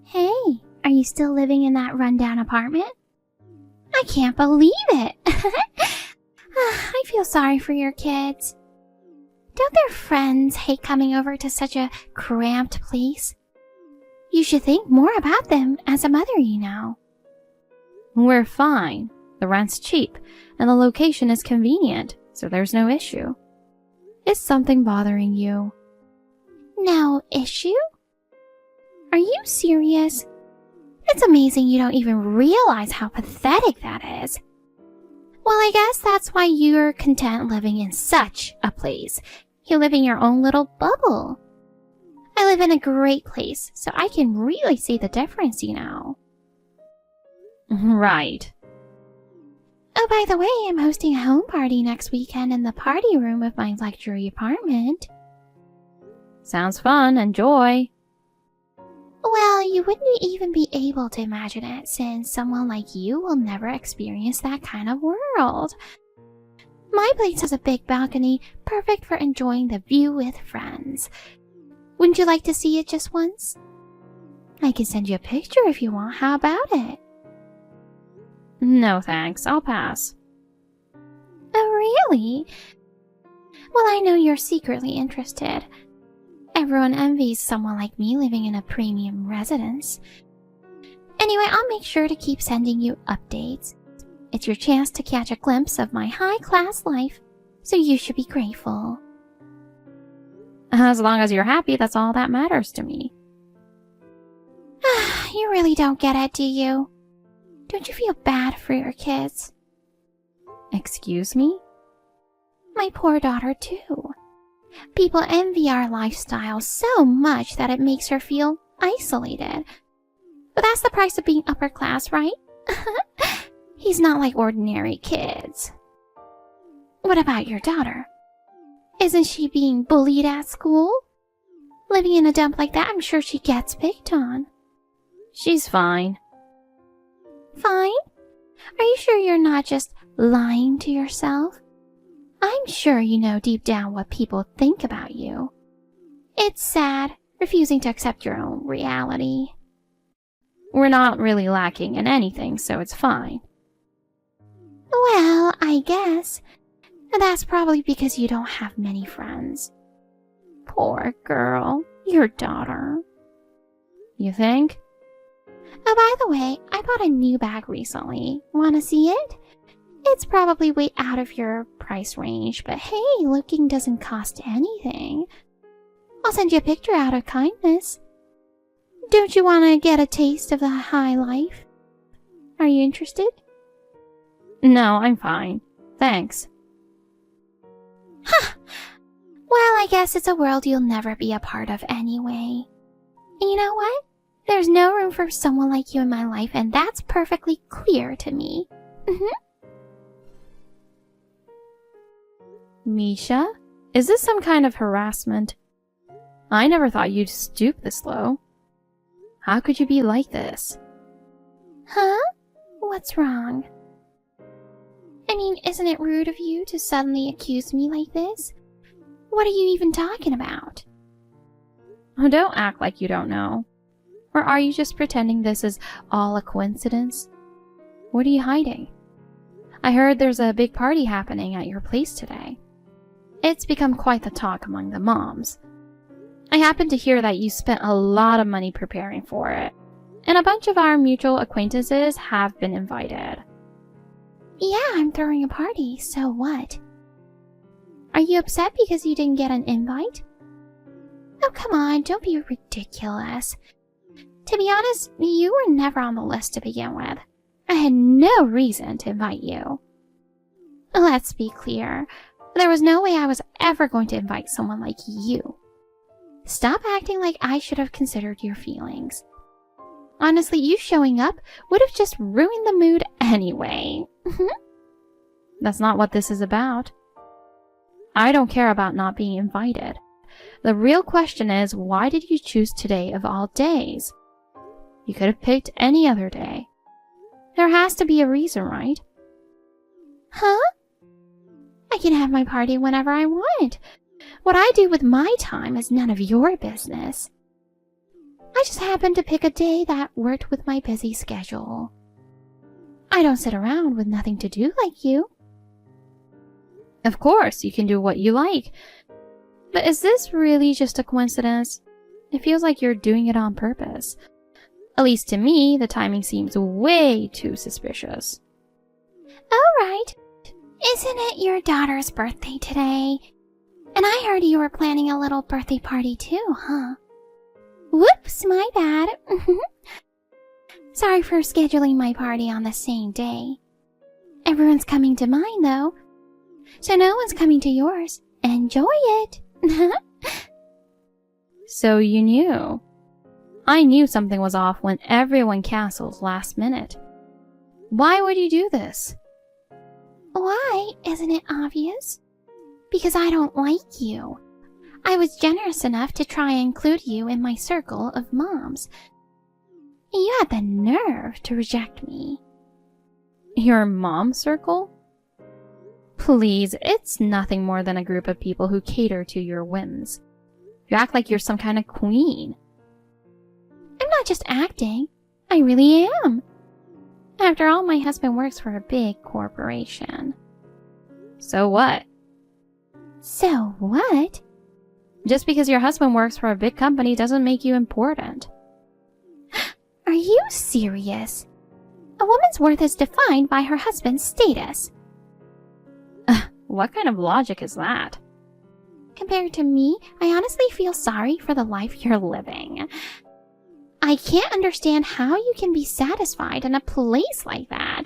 Hey, are you still living in that rundown apartment? I can't believe it! I feel sorry for your kids. Don't their friends hate coming over to such a cramped place? You should think more about them as a mother, you know. We're fine. The rent's cheap, and the location is convenient, so there's no issue. Is something bothering you? No issue? Are you serious? It's amazing you don't even realize how pathetic that is. Well, I guess that's why you're content living in such a place. You live in your own little bubble. I live in a great place, so I can really see the difference, you know. Right. Oh, by the way, I'm hosting a home party next weekend in the party room of my luxury apartment. Sounds fun. Enjoy. Well, you wouldn't even be able to imagine it, since someone like you will never experience that kind of world. My place has a big balcony, perfect for enjoying the view with friends. Wouldn't you like to see it just once? I can send you a picture if you want. How about it? No thanks, I'll pass. Oh, really? Well, I know you're secretly interested. Everyone envies someone like me living in a premium residence. Anyway, I'll make sure to keep sending you updates. It's your chance to catch a glimpse of my high-class life, so you should be grateful. As long as you're happy, that's all that matters to me. You really don't get it, do you? Don't you feel bad for your kids? Excuse me? My poor daughter, too. People envy our lifestyle so much that it makes her feel isolated. But that's the price of being upper class, right? He's not like ordinary kids. What about your daughter? Isn't she being bullied at school? Living in a dump like that, I'm sure she gets picked on. She's fine. Fine? Are you sure you're not just lying to yourself? I'm sure you know deep down what people think about you. It's sad, refusing to accept your own reality. We're not really lacking in anything, so it's fine. Well, I guess. That's probably because you don't have many friends. Poor girl, your daughter. You think? Oh, by the way, I bought a new bag recently. Want to see it? It's probably way out of your price range, but hey, looking doesn't cost anything. I'll send you a picture out of kindness. Don't you want to get a taste of the high life? Are you interested? No, I'm fine. Thanks. Huh. Well, I guess it's a world you'll never be a part of anyway. And you know what? There's no room for someone like you in my life, and that's perfectly clear to me. Misha? Is this some kind of harassment? I never thought you'd stoop this low. How could you be like this? Huh? What's wrong? I mean, isn't it rude of you to suddenly accuse me like this? What are you even talking about? Oh, don't act like you don't know. Or are you just pretending this is all a coincidence? What are you hiding? I heard there's a big party happening at your place today. It's become quite the talk among the moms. I happen to hear that you spent a lot of money preparing for it, and a bunch of our mutual acquaintances have been invited. Yeah, I'm throwing a party, so what? Are you upset because you didn't get an invite? Oh, come on, don't be ridiculous. To be honest, you were never on the list to begin with. I had no reason to invite you. Let's be clear. There was no way I was ever going to invite someone like you. Stop acting like I should have considered your feelings. Honestly, you showing up would have just ruined the mood anyway. That's not what this is about. I don't care about not being invited. The real question is, why did you choose today of all days? You could have picked any other day. There has to be a reason, right? Huh? I can have my party whenever I want. What I do with my time is none of your business. I just happened to pick a day that worked with my busy schedule. I don't sit around with nothing to do like you. Of course, you can do what you like. But is this really just a coincidence? It feels like you're doing it on purpose. At least to me, the timing seems way too suspicious. All right. Isn't it your daughter's birthday today? And I heard you were planning a little birthday party too, huh? Whoops, my bad. Sorry for scheduling my party on the same day. Everyone's coming to mine, though. So no one's coming to yours. Enjoy it. So you knew. I knew something was off when everyone cancels last minute. Why would you do this? Why? Isn't it obvious? Because I don't like you. I was generous enough to try and include you in my circle of moms. And you had the nerve to reject me. Your mom circle? Please, it's nothing more than a group of people who cater to your whims. You act like you're some kind of queen. I'm not just acting. I really am. After all, my husband works for a big corporation. So what? So what? Just because your husband works for a big company doesn't make you important. Are you serious? A woman's worth is defined by her husband's status. What kind of logic is that? Compared to me, I honestly feel sorry for the life you're living. I can't understand how you can be satisfied in a place like that.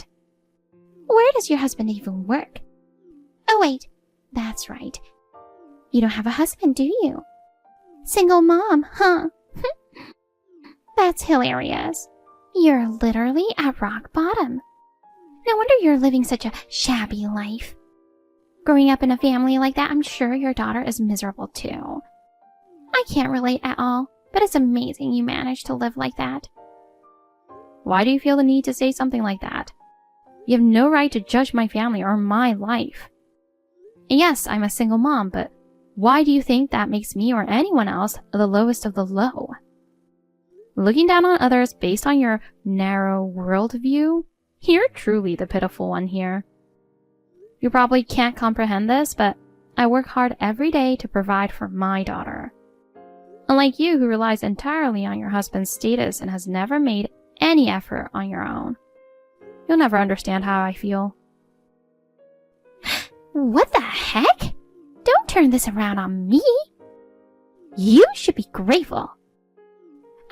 Where does your husband even work? Oh wait, that's right. You don't have a husband, do you? Single mom, huh? That's hilarious. You're literally at rock bottom. No wonder you're living such a shabby life. Growing up in a family like that, I'm sure your daughter is miserable too. I can't relate at all, but it's amazing you managed to live like that. Why do you feel the need to say something like that? You have no right to judge my family or my life. And yes, I'm a single mom, but why do you think that makes me or anyone else the lowest of the low? Looking down on others based on your narrow worldview, you're truly the pitiful one here. You probably can't comprehend this, but I work hard every day to provide for my daughter. Unlike you, who relies entirely on your husband's status and has never made any effort on your own. You'll never understand how I feel. What the heck? Don't turn this around on me. You should be grateful.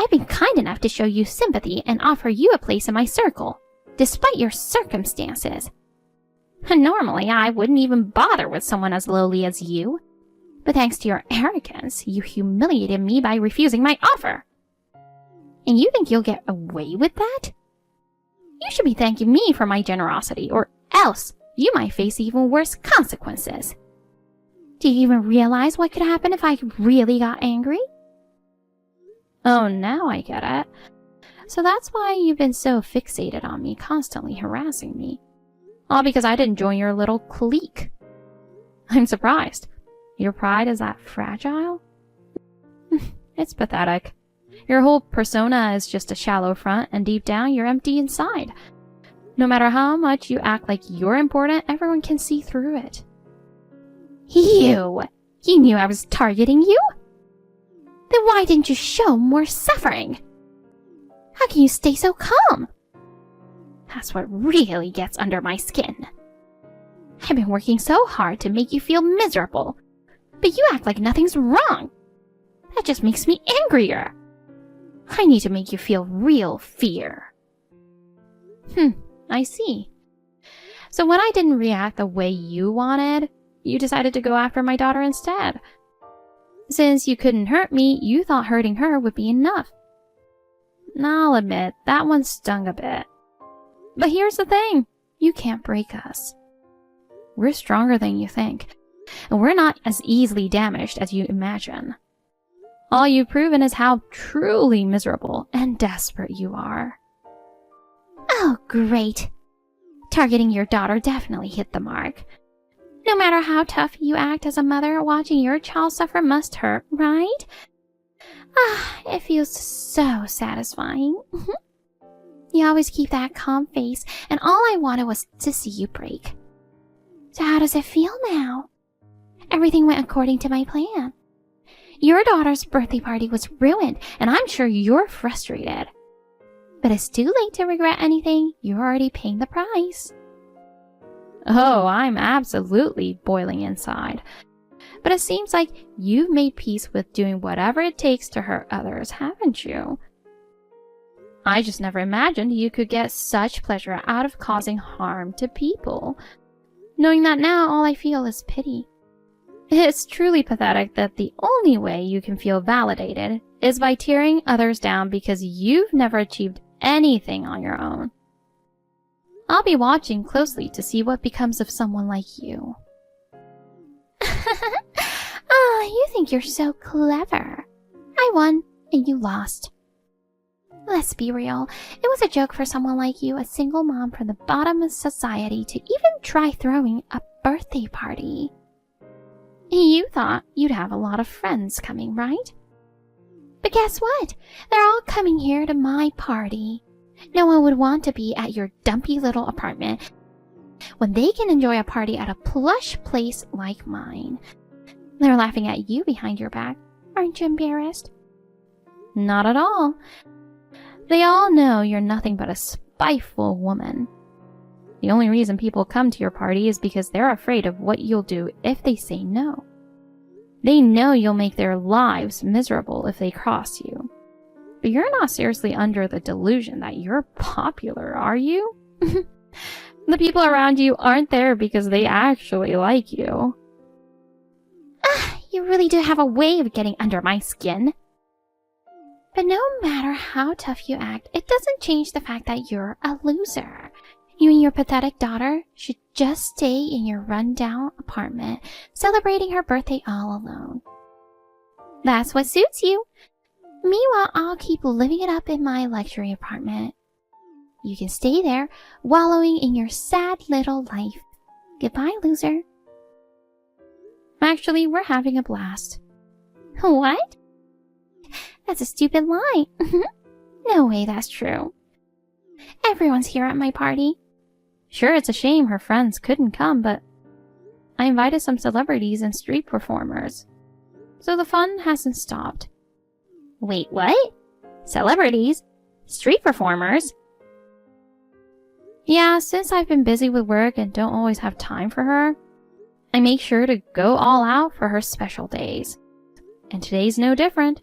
I've been kind enough to show you sympathy and offer you a place in my circle, despite your circumstances. Normally, I wouldn't even bother with someone as lowly as you. But thanks to your arrogance, you humiliated me by refusing my offer. And you think you'll get away with that? You should be thanking me for my generosity, or else you might face even worse consequences. Do you even realize what could happen if I really got angry? Oh, now I get it. So that's why you've been so fixated on me, constantly harassing me. All because I didn't join your little clique. I'm surprised. Your pride is that fragile? It's pathetic. Your whole persona is just a shallow front, and deep down you're empty inside. No matter how much you act like you're important, everyone can see through it. You knew I was targeting you? Then why didn't you show more suffering? How can you stay so calm? That's what really gets under my skin. I've been working so hard to make you feel miserable, but you act like nothing's wrong. That just makes me angrier. I need to make you feel real fear. I see. So when I didn't react the way you wanted, you decided to go after my daughter instead. Since you couldn't hurt me, you thought hurting her would be enough. I'll admit, that one stung a bit. But here's the thing, you can't break us. We're stronger than you think, and we're not as easily damaged as you imagine. All you've proven is how truly miserable and desperate you are. Oh, great. Targeting your daughter definitely hit the mark. No matter how tough you act as a mother, watching your child suffer must hurt, right? Ah, it feels so satisfying. You always keep that calm face, and all I wanted was to see you break. So how does it feel now? Everything went according to my plan. Your daughter's birthday party was ruined, and I'm sure you're frustrated. But it's too late to regret anything. You're already paying the price. Oh, I'm absolutely boiling inside. But it seems like you've made peace with doing whatever it takes to hurt others, haven't you? I just never imagined you could get such pleasure out of causing harm to people. Knowing that now, all I feel is pity. It's truly pathetic that the only way you can feel validated is by tearing others down because you've never achieved anything on your own. I'll be watching closely to see what becomes of someone like you. Oh, you think you're so clever. I won, and you lost. Let's be real. It was a joke for someone like you, a single mom from the bottom of society, to even try throwing a birthday party. You thought you'd have a lot of friends coming, right? But guess what? They're all coming here to my party. No one would want to be at your dumpy little apartment when they can enjoy a party at a plush place like mine. They're laughing at you behind your back. Aren't you embarrassed? Not at all. They all know you're nothing but a spiteful woman. The only reason people come to your party is because they're afraid of what you'll do if they say no. They know you'll make their lives miserable if they cross you. But you're not seriously under the delusion that you're popular, are you? The people around you aren't there because they actually like you. Ah, you really do have a way of getting under my skin. But no matter how tough you act, it doesn't change the fact that you're a loser. You and your pathetic daughter should just stay in your rundown apartment, celebrating her birthday all alone. That's what suits you. Meanwhile, I'll keep living it up in my luxury apartment. You can stay there, wallowing in your sad little life. Goodbye, loser. Actually, we're having a blast. What? That's a stupid lie. No way that's true. Everyone's here at my party. Sure, it's a shame her friends couldn't come, but I invited some celebrities and street performers. So the fun hasn't stopped. Wait, what? Celebrities? Street performers? Yeah, since I've been busy with work and don't always have time for her, I make sure to go all out for her special days. And today's no different.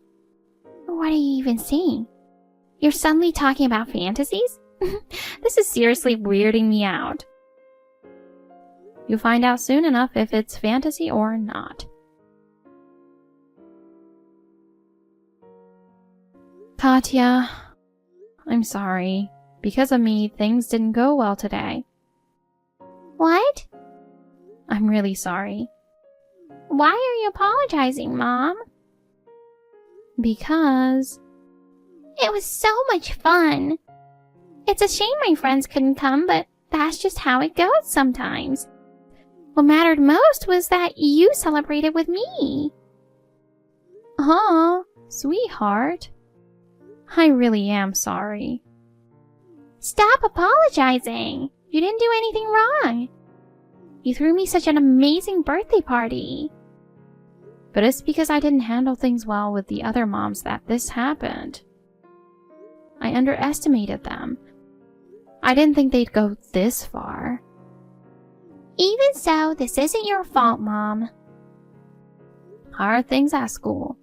What are you even saying? You're suddenly talking about fantasies? This is seriously weirding me out. You'll find out soon enough if it's fantasy or not. Katya, I'm sorry. Because of me, things didn't go well today. What? I'm really sorry. Why are you apologizing, Mom? Because it was so much fun. It's a shame my friends couldn't come, but that's just how it goes sometimes. What mattered most was that you celebrated with me. Aw, sweetheart. I really am sorry. Stop apologizing. You didn't do anything wrong. You threw me such an amazing birthday party. But it's because I didn't handle things well with the other moms that this happened. I underestimated them. I didn't think they'd go this far. Even so, this isn't your fault, Mom. How are things at school?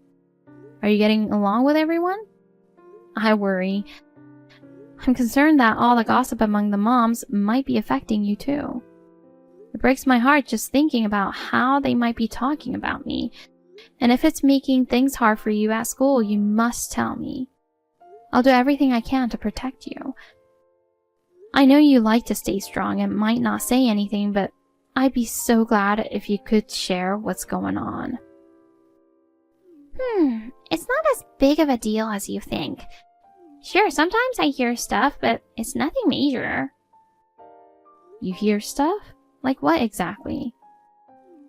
Are you getting along with everyone? I worry. I'm concerned that all the gossip among the moms might be affecting you too. It breaks my heart just thinking about how they might be talking about me. And if it's making things hard for you at school, you must tell me. I'll do everything I can to protect you. I know you like to stay strong and might not say anything, but I'd be so glad if you could share what's going on. It's not as big of a deal as you think. Sure, sometimes I hear stuff, but it's nothing major. You hear stuff? Like what exactly?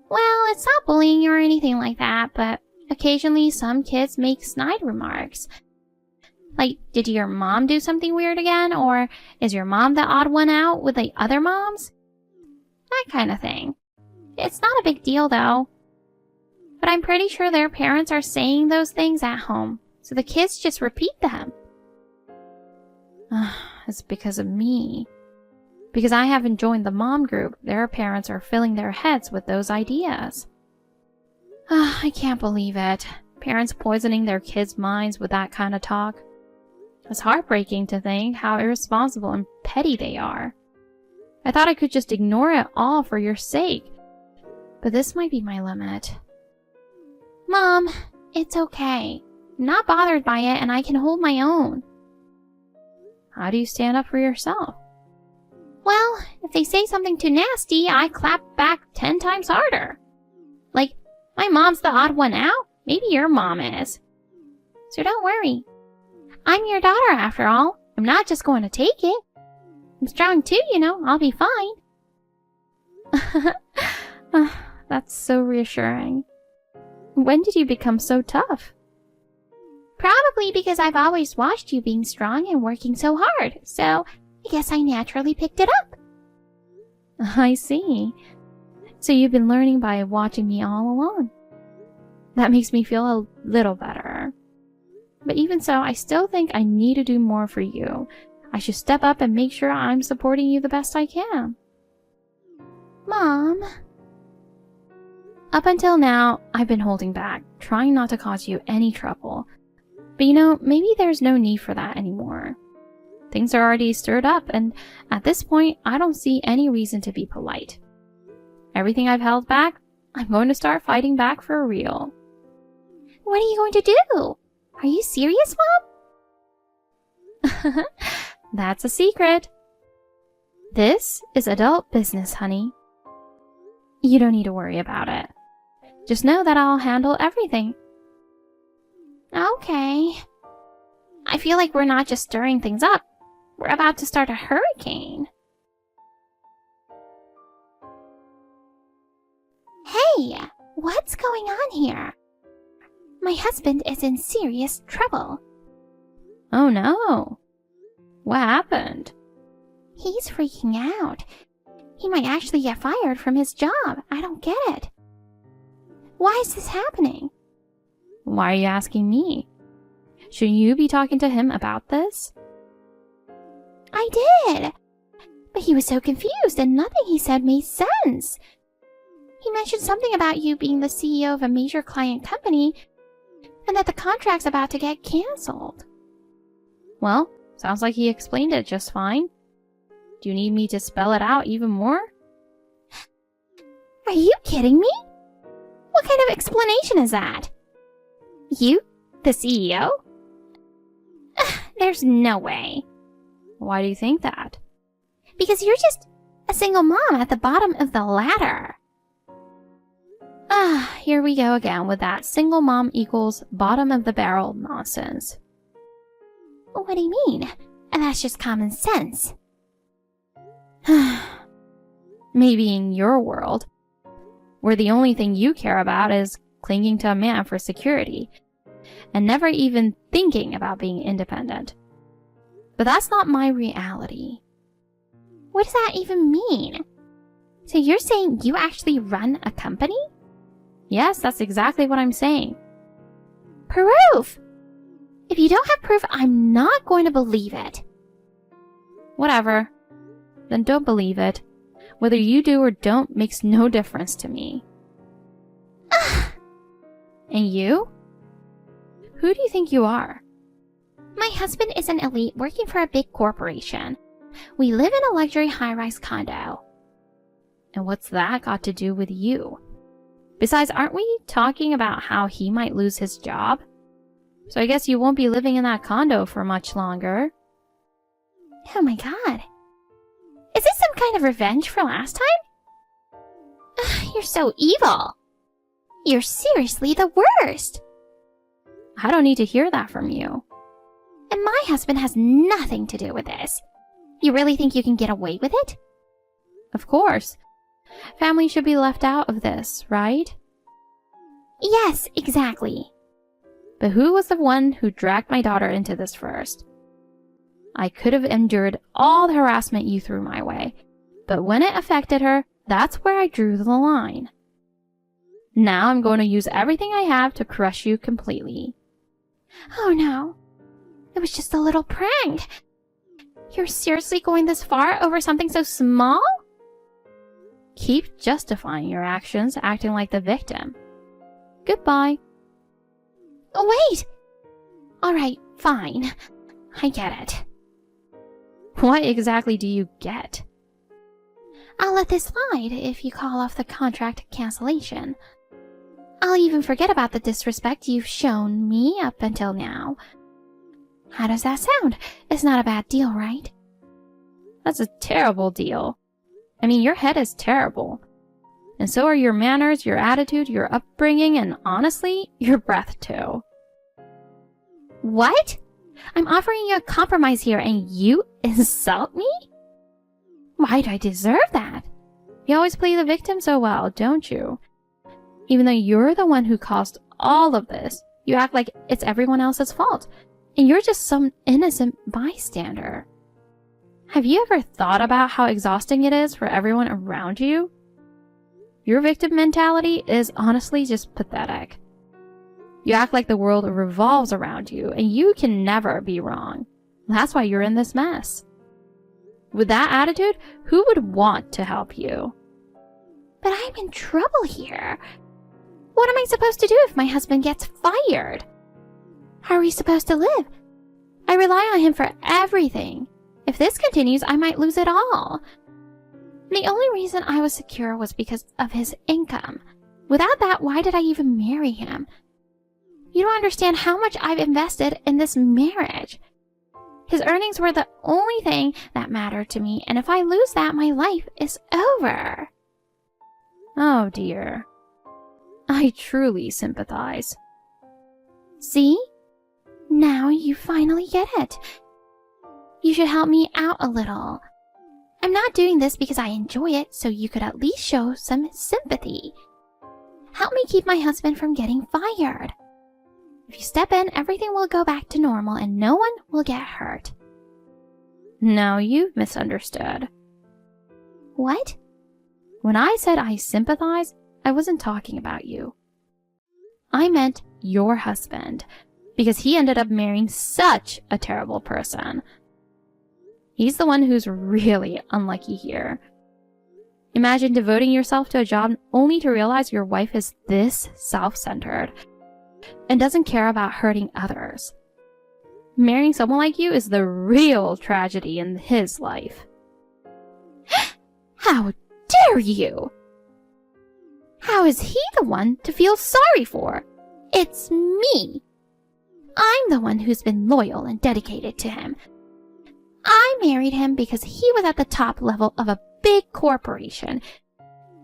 Well, it's not bullying or anything like that, but Occasionally, some kids make snide remarks. Like, did your mom do something weird again? Or is your mom the odd one out with the other moms? That kind of thing. It's not a big deal, though. But I'm pretty sure their parents are saying those things at home, so the kids just repeat them. It's because of me. Because I haven't joined the mom group, their parents are filling their heads with those ideas. I can't believe it. Parents poisoning their kids' minds with that kind of talk. It's heartbreaking to think how irresponsible and petty they are. I thought I could just ignore it all for your sake. But this might be my limit. Mom, it's okay. I'm not bothered by it and I can hold my own. How do you stand up for yourself? Well, if they say something too nasty, I clap back 10 times harder. Like, my mom's the odd one out. Maybe your mom is. So don't worry. I'm your daughter after all. I'm not just going to take it. I'm strong too, you know. I'll be fine. That's so reassuring. When did you become so tough? Probably because I've always watched you being strong and working so hard. So I guess I naturally picked it up. I see. So you've been learning by watching me all along. That makes me feel a little better. But even so, I still think I need to do more for you. I should step up and make sure I'm supporting you the best I can. Mom. Up until now, I've been holding back, trying not to cause you any trouble. But you know, maybe there's no need for that anymore. Things are already stirred up, and at this point, I don't see any reason to be polite. Everything I've held back, I'm going to start fighting back for real. What are you going to do? Are you serious, Mom? That's a secret. This is adult business, honey. You don't need to worry about it. Just know that I'll handle everything. Okay. I feel like we're not just stirring things up. We're about to start a hurricane. Hey, what's going on here? My husband is in serious trouble. Oh no. What happened? He's freaking out. He might actually get fired from his job. I don't get it. Why is this happening? Why are you asking me? Shouldn't you be talking to him about this? I did. But he was so confused and nothing he said made sense. He mentioned something about you being the CEO of a major client company and that the contract's about to get canceled. Well, sounds like he explained it just fine. Do you need me to spell it out even more? Are you kidding me? What kind of explanation is that? You, the CEO? There's no way. Why do you think that? Because you're just a single mom at the bottom of the ladder. Here we go again with that single mom equals bottom of the barrel nonsense. What do you mean? That's just common sense. Maybe in your world, where the only thing you care about is clinging to a man for security, and never even thinking about being independent. But that's not my reality. What does that even mean? So you're saying you actually run a company? Yes, that's exactly what I'm saying. Proof! If you don't have proof, I'm not going to believe it. Whatever. Then don't believe it. Whether you do or don't makes no difference to me. And you? Who do you think you are? My husband is an elite working for a big corporation. We live in a luxury high-rise condo. And what's that got to do with you? Besides, aren't we talking about how he might lose his job? So I guess you won't be living in that condo for much longer. Oh my god. Is this some kind of revenge for last time? You're so evil. You're seriously the worst. I don't need to hear that from you. And my husband has nothing to do with this. You really think you can get away with it? Of course. Family should be left out of this, right? Yes, exactly. But who was the one who dragged my daughter into this first? I could have endured all the harassment you threw my way, but when it affected her, that's where I drew the line. Now I'm going to use everything I have to crush you completely. Oh no. It was just a little prank. You're seriously going this far over something so small? Keep justifying your actions, acting like the victim. Goodbye. Oh, wait! Alright, fine. I get it. What exactly do you get? I'll let this slide if you call off the contract cancellation. I'll even forget about the disrespect you've shown me up until now. How does that sound? It's not a bad deal, right? That's a terrible deal. I mean, your head is terrible. And so are your manners, your attitude, your upbringing, and honestly, your breath too. What? I'm offering you a compromise here and you insult me? Why'd I deserve that? You always play the victim so well, don't you? Even though you're the one who caused all of this, you act like it's everyone else's fault, and you're just some innocent bystander. Have you ever thought about how exhausting it is for everyone around you? Your victim mentality is honestly just pathetic. You act like the world revolves around you, and you can never be wrong. That's why you're in this mess. With that attitude, who would want to help you? But I'm in trouble here. What am I supposed to do if my husband gets fired? How are we supposed to live? I rely on him for everything. If this continues, I might lose it all. The only reason I was secure was because of his income. Without that, why did I even marry him? You don't understand how much I've invested in this marriage. His earnings were the only thing that mattered to me, and if I lose that, my life is over. Oh dear. I truly sympathize. See? Now you finally get it. You should help me out a little. I'm not doing this because I enjoy it, so you could at least show some sympathy. Help me keep my husband from getting fired. If you step in, everything will go back to normal and no one will get hurt. No, you've misunderstood. What? When I said I sympathize, I wasn't talking about you. I meant your husband, because he ended up marrying such a terrible person. He's the one who's really unlucky here. Imagine devoting yourself to a job only to realize your wife is this self-centered and doesn't care about hurting others. Marrying someone like you is the real tragedy in his life. How dare you? How is he the one to feel sorry for? It's me. I'm the one who's been loyal and dedicated to him. I married him because he was at the top level of a big corporation.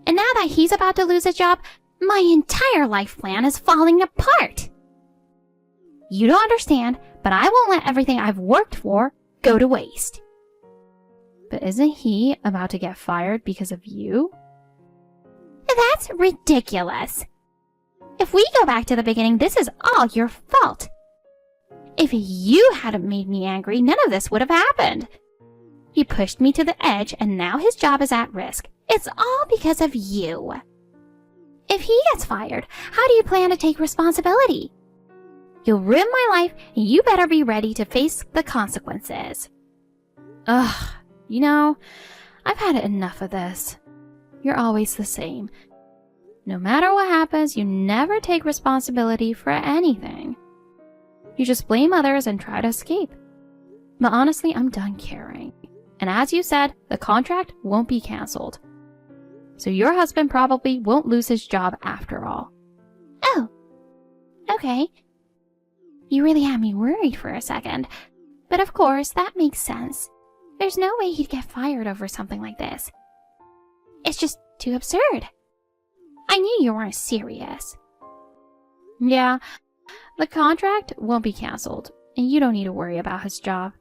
And now that he's about to lose a job, my entire life plan is falling apart. You don't understand, but I won't let everything I've worked for go to waste. But isn't he about to get fired because of you? That's ridiculous. If we go back to the beginning, this is all your fault. If you hadn't made me angry, none of this would have happened. He pushed me to the edge, and now his job is at risk. It's all because of you. If he gets fired, how do you plan to take responsibility? You'll ruin my life, and you better be ready to face the consequences. Ugh, you know, I've had enough of this. You're always the same. No matter what happens, you never take responsibility for anything. You just blame others and try to escape. But honestly, I'm done caring. And as you said, the contract won't be canceled. So your husband probably won't lose his job after all. Oh, okay. You really had me worried for a second. But of course, that makes sense. There's no way he'd get fired over something like this. It's just too absurd. I knew you weren't serious. Yeah, the contract won't be canceled, and you don't need to worry about his job.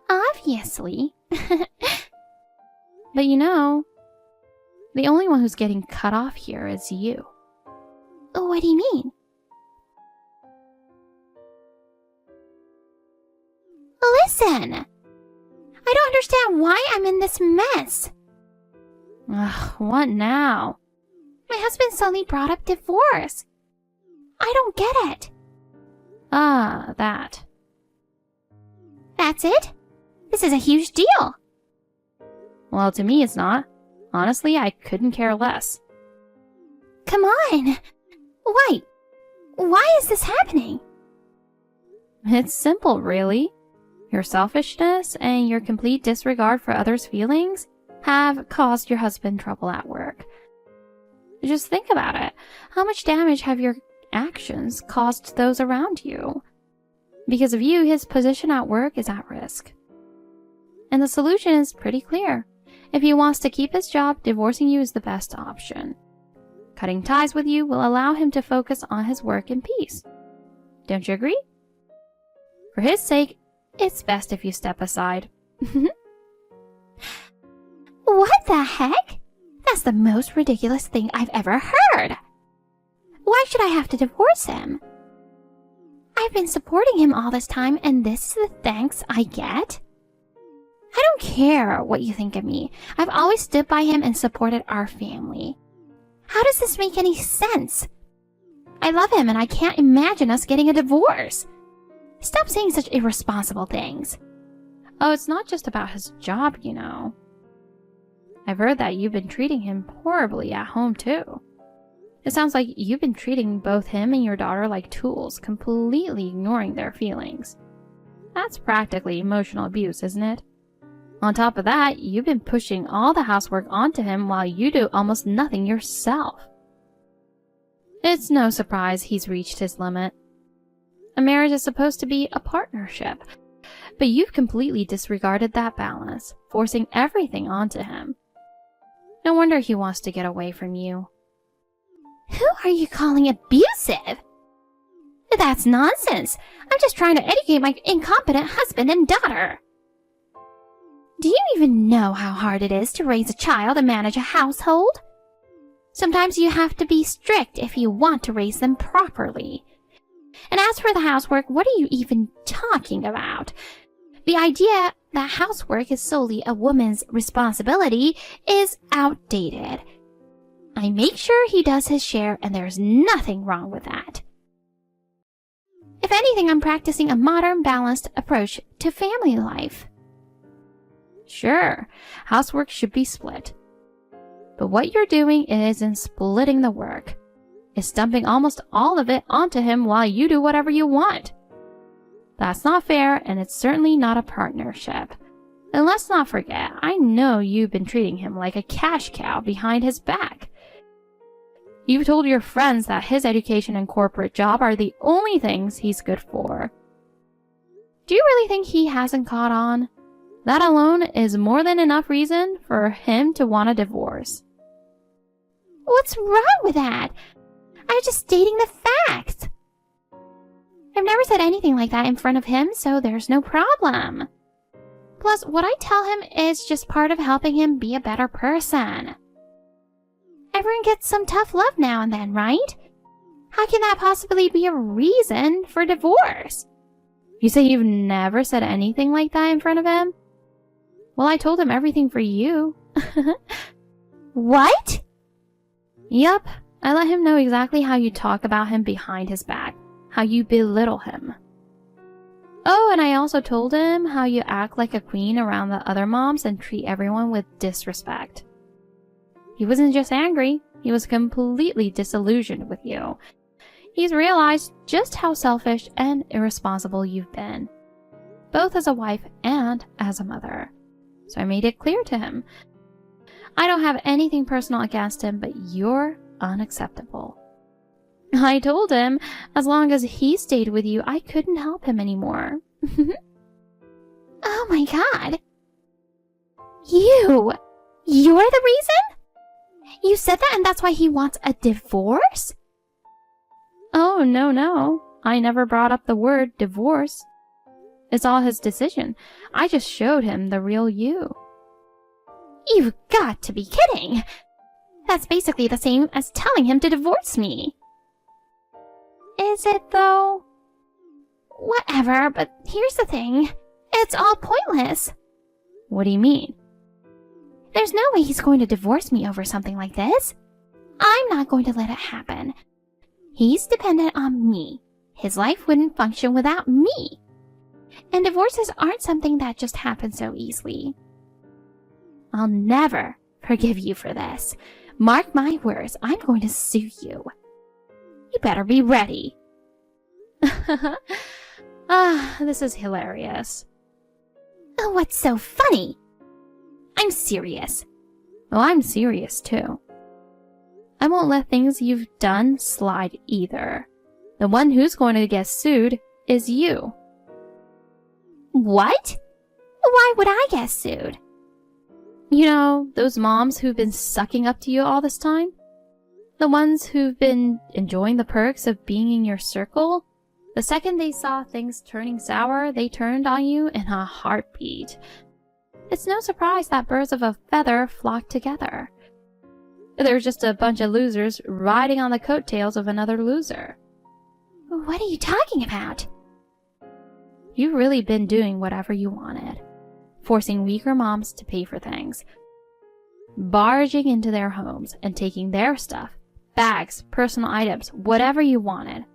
Obviously. But you know, the only one who's getting cut off here is you. What do you mean? Listen! I don't understand why I'm in this mess. Ugh, what now? My husband suddenly brought up divorce. I don't get it. Ah, that. That's it? This is a huge deal. Well, to me it's not. Honestly, I couldn't care less. Come on. Why is this happening? It's simple, really. Your selfishness and your complete disregard for others' feelings have caused your husband trouble at work. Just think about it. How much damage have your actions caused those around you? Because of you, his position at work is at risk. And the solution is pretty clear. If he wants to keep his job, divorcing you is the best option. Cutting ties with you will allow him to focus on his work in peace. Don't you agree? For his sake, it's best if you step aside. What the heck? That's the most ridiculous thing I've ever heard. Why should I have to divorce him? I've been supporting him all this time, and this is the thanks I get? I don't care what you think of me. I've always stood by him and supported our family. How does this make any sense? I love him and I can't imagine us getting a divorce. Stop saying such irresponsible things. Oh, it's not just about his job, you know. I've heard that you've been treating him horribly at home, too. It sounds like you've been treating both him and your daughter like tools, completely ignoring their feelings. That's practically emotional abuse, isn't it? On top of that, you've been pushing all the housework onto him while you do almost nothing yourself. It's no surprise he's reached his limit. A marriage is supposed to be a partnership, but you've completely disregarded that balance, forcing everything onto him. No wonder he wants to get away from you. Who are you calling abusive? That's nonsense. I'm just trying to educate my incompetent husband and daughter. Do you even know how hard it is to raise a child and manage a household? Sometimes you have to be strict if you want to raise them properly. And as for the housework, what are you even talking about? The idea that housework is solely a woman's responsibility is outdated. I make sure he does his share, and there's nothing wrong with that. If anything, I'm practicing a modern, balanced approach to family life. Sure, housework should be split. But what you're doing isn't splitting the work. It's dumping almost all of it onto him while you do whatever you want. That's not fair, and it's certainly not a partnership. And let's not forget, I know you've been treating him like a cash cow behind his back. You've told your friends that his education and corporate job are the only things he's good for. Do you really think he hasn't caught on? That alone is more than enough reason for him to want a divorce. What's wrong with that? I'm just stating the facts. I've never said anything like that in front of him, so there's no problem. Plus, what I tell him is just part of helping him be a better person. Everyone gets some tough love now and then, right? How can that possibly be a reason for divorce? You say you've never said anything like that in front of him? Well, I told him everything for you. What? Yup, I let him know exactly how you talk about him behind his back, how you belittle him. Oh, and I also told him how you act like a queen around the other moms and treat everyone with disrespect. He wasn't just angry, he was completely disillusioned with you. He's realized just how selfish and irresponsible you've been, both as a wife and as a mother. So I made it clear to him. I don't have anything personal against him, but you're unacceptable. I told him as long as he stayed with you, I couldn't help him anymore. Oh my god. You're the reason? You said that and that's why he wants a divorce? Oh, no. I never brought up the word divorce. It's all his decision. I just showed him the real you. You've got to be kidding. That's basically the same as telling him to divorce me. Is it, though? Whatever, but here's the thing. It's all pointless. What do you mean? There's no way he's going to divorce me over something like this. I'm not going to let it happen. He's dependent on me. His life wouldn't function without me. And divorces aren't something that just happens so easily. I'll never forgive you for this. Mark my words, I'm going to sue you. You better be ready. This is hilarious. Oh, what's so funny? I'm serious. Well, I'm serious too. I won't let things you've done slide either. The one who's going to get sued is you. What? Why would I get sued? You know, those moms who've been sucking up to you all this time? The ones who've been enjoying the perks of being in your circle? The second they saw things turning sour, they turned on you in a heartbeat. It's no surprise that birds of a feather flock together. They're just a bunch of losers riding on the coattails of another loser. What are you talking about? You've really been doing whatever you wanted. Forcing weaker moms to pay for things. Barging into their homes and taking their stuff. Bags, personal items, whatever you wanted.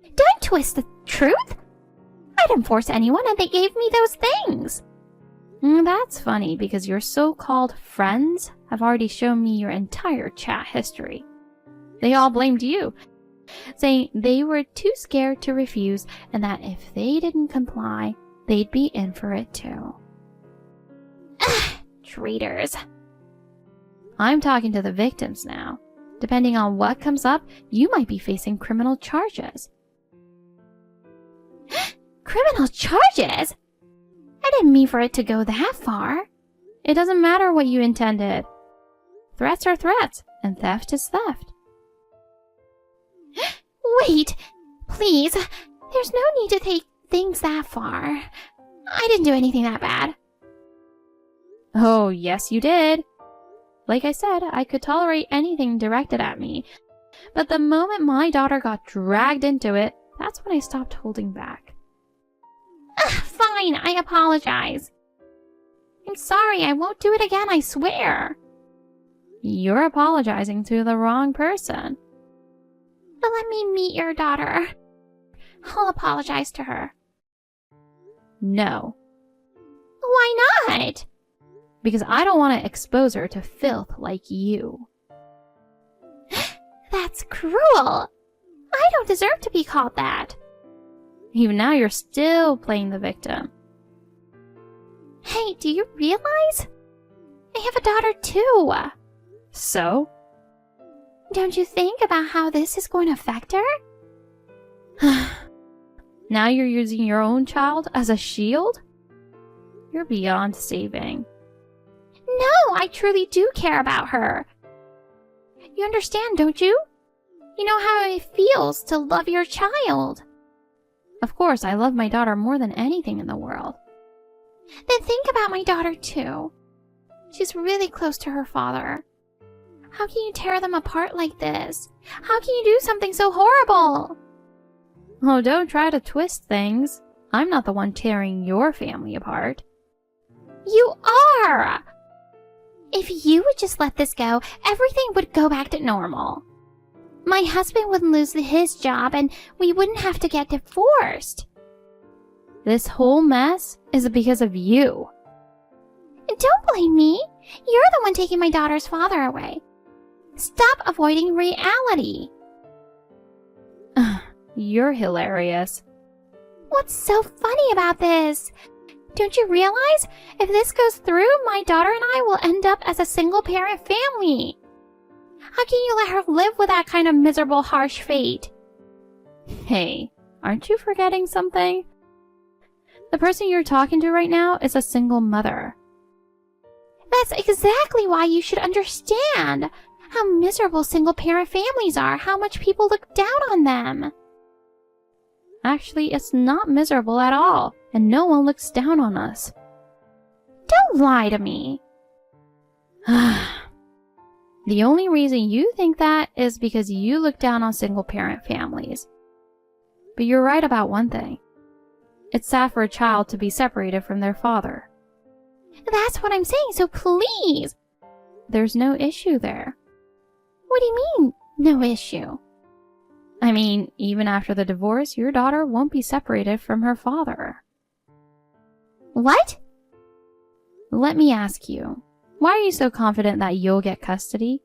Don't twist the truth! I didn't force anyone and they gave me those things! That's funny because your so-called friends have already shown me your entire chat history. They all blamed you, saying they were too scared to refuse and that if they didn't comply, they'd be in for it too. Traitors. I'm talking to the victims now. Depending on what comes up, you might be facing criminal charges. Criminal charges? I didn't mean for it to go that far. It doesn't matter what you intended. Threats are threats, and theft is theft. Wait, please. There's no need to take things that far. I didn't do anything that bad. Oh, yes you did. Like I said, I could tolerate anything directed at me. But the moment my daughter got dragged into it, that's when I stopped holding back. Fine, I apologize. I'm sorry, I won't do it again, I swear. You're apologizing to the wrong person. But let me meet your daughter. I'll apologize to her. No. Why not? Because I don't want to expose her to filth like you. That's cruel. I don't deserve to be called that. Even now you're still playing the victim. Hey, do you realize? I have a daughter too. So? Don't you think about how this is going to affect her? Now you're using your own child as a shield? You're beyond saving. No, I truly do care about her. You understand, don't you? You know how it feels to love your child. Of course, I love my daughter more than anything in the world. Then think about my daughter too. She's really close to her father. How can you tear them apart like this? How can you do something so horrible? Oh, don't try to twist things. I'm not the one tearing your family apart. You are! If you would just let this go, everything would go back to normal. My husband wouldn't lose his job and we wouldn't have to get divorced. This whole mess is because of you. Don't blame me. You're the one taking my daughter's father away. Stop avoiding reality. You're hilarious. What's so funny about this? Don't you realize if this goes through, my daughter and I will end up as a single-parent family? How can you let her live with that kind of miserable, harsh fate? Hey, aren't you forgetting something? The person you're talking to right now is a single mother. That's exactly why you should understand how miserable single-parent families are, how much people look down on them. Actually, it's not miserable at all, and no one looks down on us. Don't lie to me. The only reason you think that is because you look down on single-parent families. But you're right about one thing. It's sad for a child to be separated from their father. That's what I'm saying, so please. There's no issue there. What do you mean, no issue? I mean, even after the divorce, your daughter won't be separated from her father. What? Let me ask you, why are you so confident that you'll get custody?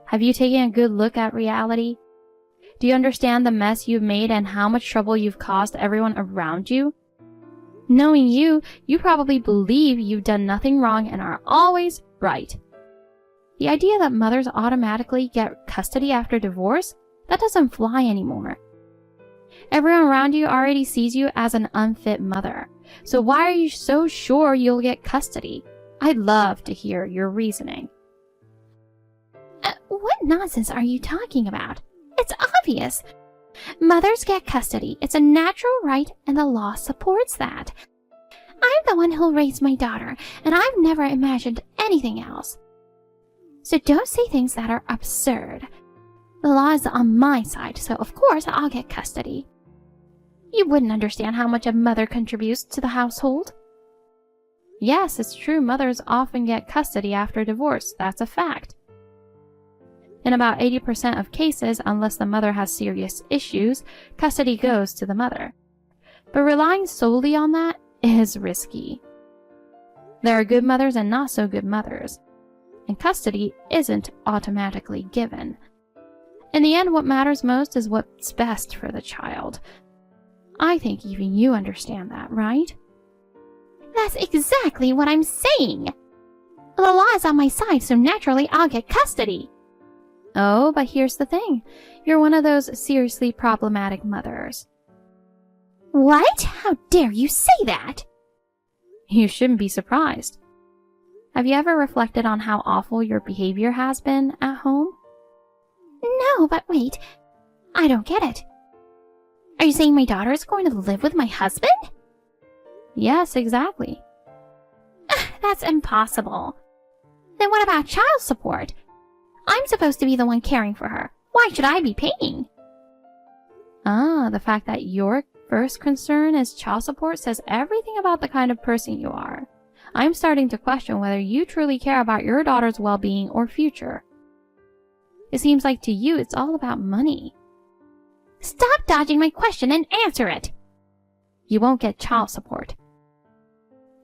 Have you taken a good look at reality? Do you understand the mess you've made and how much trouble you've caused everyone around you? Knowing you, you probably believe you've done nothing wrong and are always right. The idea that mothers automatically get custody after divorce, that doesn't fly anymore. Everyone around you already sees you as an unfit mother. So why are you so sure you'll get custody? I'd love to hear your reasoning. What nonsense are you talking about? It's obvious. Mothers get custody. It's a natural right and the law supports that. I'm the one who'll raise my daughter, and I've never imagined anything else. So don't say things that are absurd. The law is on my side, so of course I'll get custody. You wouldn't understand how much a mother contributes to the household. Yes, it's true mothers often get custody after divorce. That's a fact. In about 80% of cases, unless the mother has serious issues, custody goes to the mother. But relying solely on that is risky. There are good mothers and not so good mothers. And custody isn't automatically given. In the end, what matters most is what's best for the child. I think even you understand that, right? That's exactly what I'm saying. The law is on my side, so naturally I'll get custody. Oh, but here's the thing. You're one of those seriously problematic mothers. What? How dare you say that? You shouldn't be surprised. Have you ever reflected on how awful your behavior has been at home? No, but wait. I don't get it. Are you saying my daughter is going to live with my husband? Yes, exactly. That's impossible. Then what about child support? I'm supposed to be the one caring for her. Why should I be paying? The fact that your first concern is child support says everything about the kind of person you are. I'm starting to question whether you truly care about your daughter's well-being or future. It seems like to you it's all about money. Stop dodging my question and answer it. You won't get child support.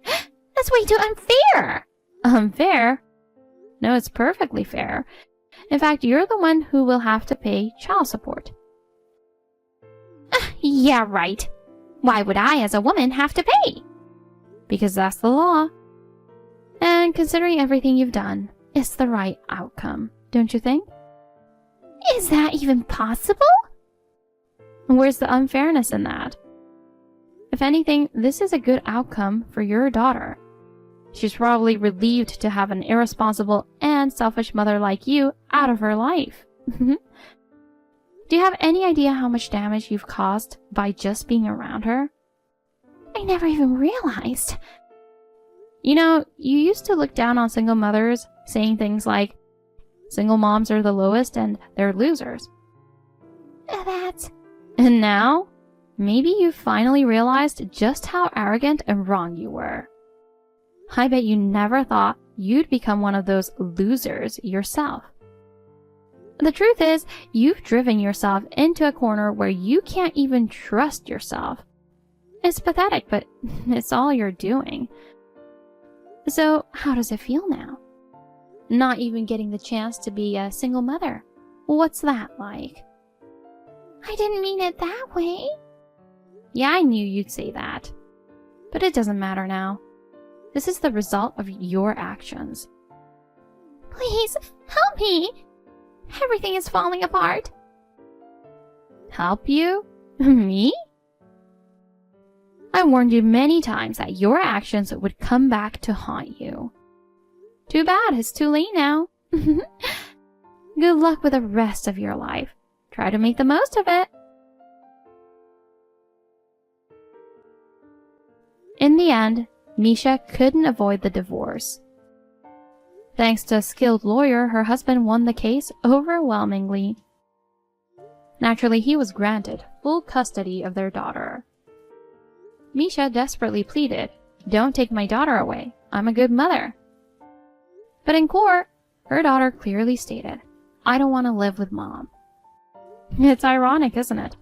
That's way too unfair. Unfair? No, it's perfectly fair. In fact, you're the one who will have to pay child support. Yeah, right. Why would I, as a woman, have to pay? Because that's the law. And considering everything you've done, it's the right outcome, don't you think? Is that even possible? Where's the unfairness in that? If anything, this is a good outcome for your daughter. She's probably relieved to have an irresponsible and selfish mother like you out of her life. Do you have any idea how much damage you've caused by just being around her? I never even realized. You know, you used to look down on single mothers, saying things like, single moms are the lowest and they're losers. And now, maybe you finally realized just how arrogant and wrong you were. I bet you never thought you'd become one of those losers yourself. The truth is, you've driven yourself into a corner where you can't even trust yourself. It's pathetic, but it's all you're doing. So, how does it feel now? Not even getting the chance to be a single mother. What's that like? I didn't mean it that way. Yeah, I knew you'd say that. But it doesn't matter now. This is the result of your actions. Please, help me. Everything is falling apart. Help you? Me? I warned you many times that your actions would come back to haunt you. Too bad, it's too late now. Good luck with the rest of your life. Try to make the most of it. In the end, Misha couldn't avoid the divorce. Thanks to a skilled lawyer, her husband won the case overwhelmingly. Naturally, he was granted full custody of their daughter. Misha desperately pleaded, "Don't take my daughter away. I'm a good mother." But in court, her daughter clearly stated, "I don't want to live with mom." It's ironic, isn't it?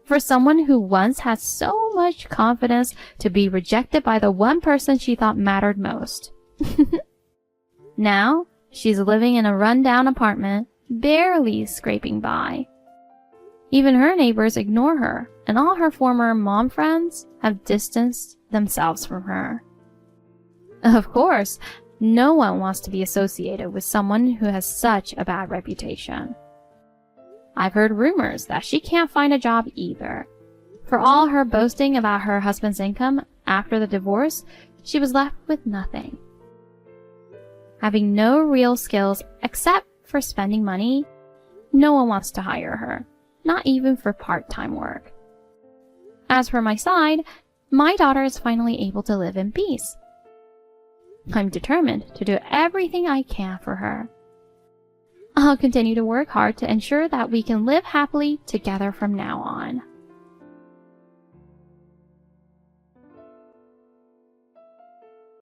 For someone who once had so much confidence to be rejected by the one person she thought mattered most. Now, she's living in a rundown apartment, barely scraping by. Even her neighbors ignore her, and all her former mom friends have distanced themselves from her. Of course, no one wants to be associated with someone who has such a bad reputation. I've heard rumors that she can't find a job either. For all her boasting about her husband's income after the divorce, she was left with nothing. Having no real skills except for spending money, no one wants to hire her, not even for part-time work. As for my side, my daughter is finally able to live in peace. I'm determined to do everything I can for her. I'll continue to work hard to ensure that we can live happily together from now on.